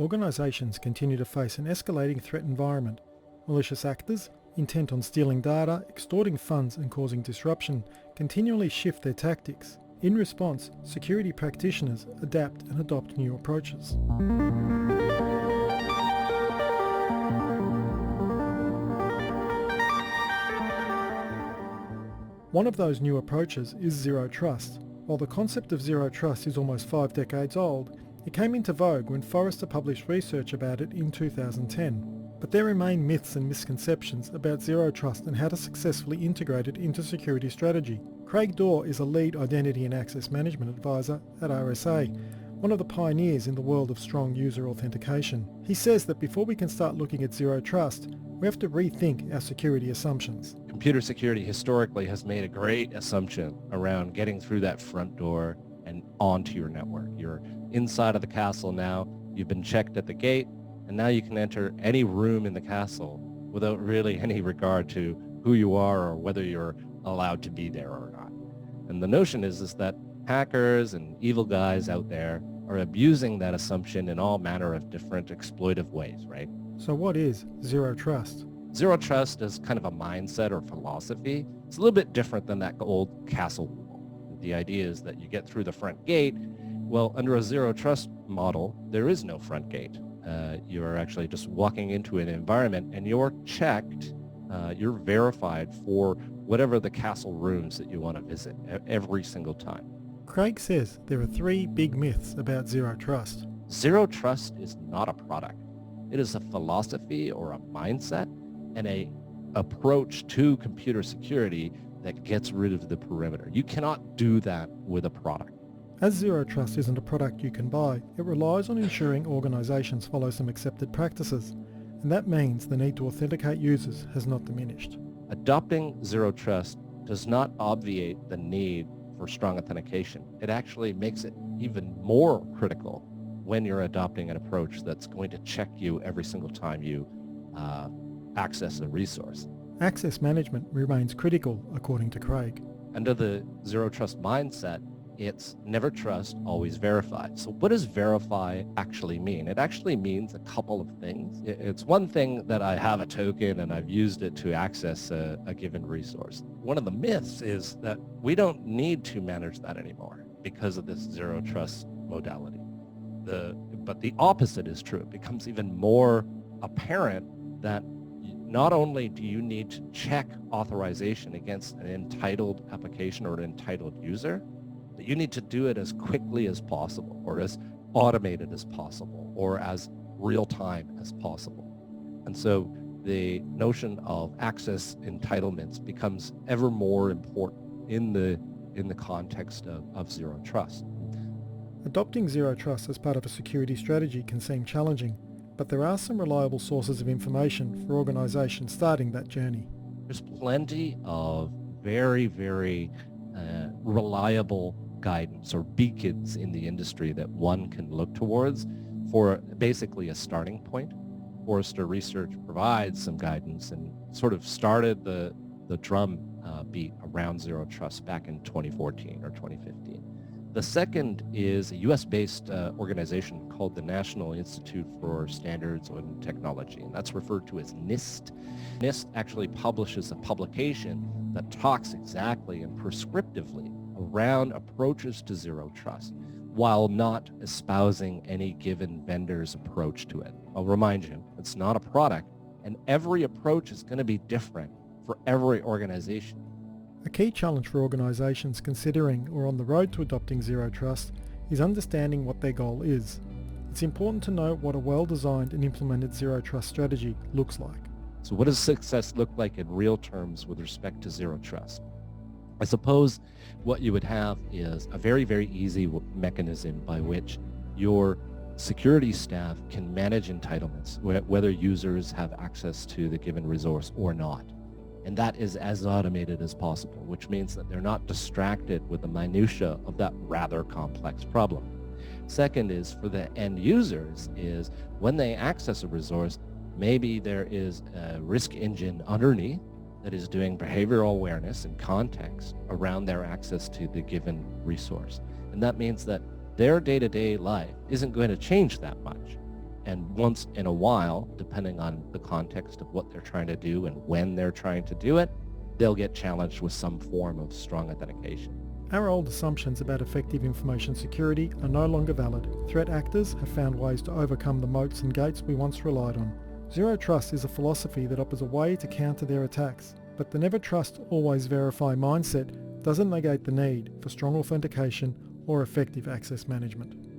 organisations continue to face an escalating threat environment. Malicious actors, intent on stealing data, extorting funds and causing disruption, continually shift their tactics. In response, security practitioners adapt and adopt new approaches. One of those new approaches is zero trust. While the concept of zero trust is almost 5 decades old, it came into vogue when Forrester published research about it in 2010. But there remain myths and misconceptions about zero trust and how to successfully integrate it into security strategy. Craig Dorr is a lead identity and access management advisor at RSA, one of the pioneers in the world of strong user authentication. He says that before we can start looking at zero trust, we have to rethink our security assumptions. Computer security historically has made a great assumption around getting through that front door and onto your network. You're inside of the castle now, you've been checked at the gate, and now you can enter any room in the castle without really any regard to who you are or whether you're allowed to be there or not. And the notion is that hackers and evil guys out there are abusing that assumption in all manner of different exploitive ways, right? So what is zero trust? Zero trust is kind of a mindset or philosophy. It's a little bit different than that old castle rule. The idea is that you get through the front gate. Well, under a zero trust model, there is no front gate. You're actually just walking into an environment and you're checked, you're verified for whatever the castle rooms that you want to visit every single time. Craig says there are 3 big myths about zero trust. Zero trust is not a product. It is a philosophy or a mindset and a approach to computer security that gets rid of the perimeter. You cannot do that with a product. As zero trust isn't a product you can buy, it relies on ensuring organisations follow some accepted practices, and that means the need to authenticate users has not diminished. Adopting zero trust does not obviate the need for strong authentication. It actually makes it even more critical when you're adopting an approach that's going to check you every single time you access a resource. Access management remains critical, according to Craig. Under the zero trust mindset, it's never trust, always verify. So what does verify actually mean? It actually means a couple of things. It's one thing that I have a token and I've used it to access a given resource. One of the myths is that we don't need to manage that anymore because of this zero trust modality. But the opposite is true. It becomes even more apparent that not only do you need to check authorization against an entitled application or an entitled user, but you need to do it as quickly as possible or as automated as possible or as real time as possible. And so the notion of access entitlements becomes ever more important in the context of zero trust. Adopting zero trust as part of a security strategy can seem challenging, but there are some reliable sources of information for organisations starting that journey. There's plenty of very, very reliable guidance or beacons in the industry that one can look towards for basically a starting point. Forrester Research provides some guidance and sort of started the drum beat around zero trust back in 2014 or 2015. The second is a US-based organization called the National Institute for Standards and Technology, and that's referred to as NIST. NIST actually publishes a publication that talks exactly and prescriptively around approaches to zero trust while not espousing any given vendor's approach to it. I'll remind you, it's not a product, and every approach is going to be different for every organization. A key challenge for organisations considering or on the road to adopting zero trust is understanding what their goal is. It's important to know what a well-designed and implemented zero trust strategy looks like. So what does success look like in real terms with respect to zero trust? I suppose what you would have is a very, very easy mechanism by which your security staff can manage entitlements, whether users have access to the given resource or not. And that is as automated as possible, which means that they're not distracted with the minutia of that rather complex problem. Second is for the end users is when they access a resource, maybe there is a risk engine underneath that is doing behavioral awareness and context around their access to the given resource. And that means that their day-to-day life isn't going to change that much. And once in a while, depending on the context of what they're trying to do and when they're trying to do it, they'll get challenged with some form of strong authentication. Our old assumptions about effective information security are no longer valid. Threat actors have found ways to overcome the moats and gates we once relied on. Zero trust is a philosophy that offers a way to counter their attacks, but the never trust, always verify mindset doesn't negate the need for strong authentication or effective access management.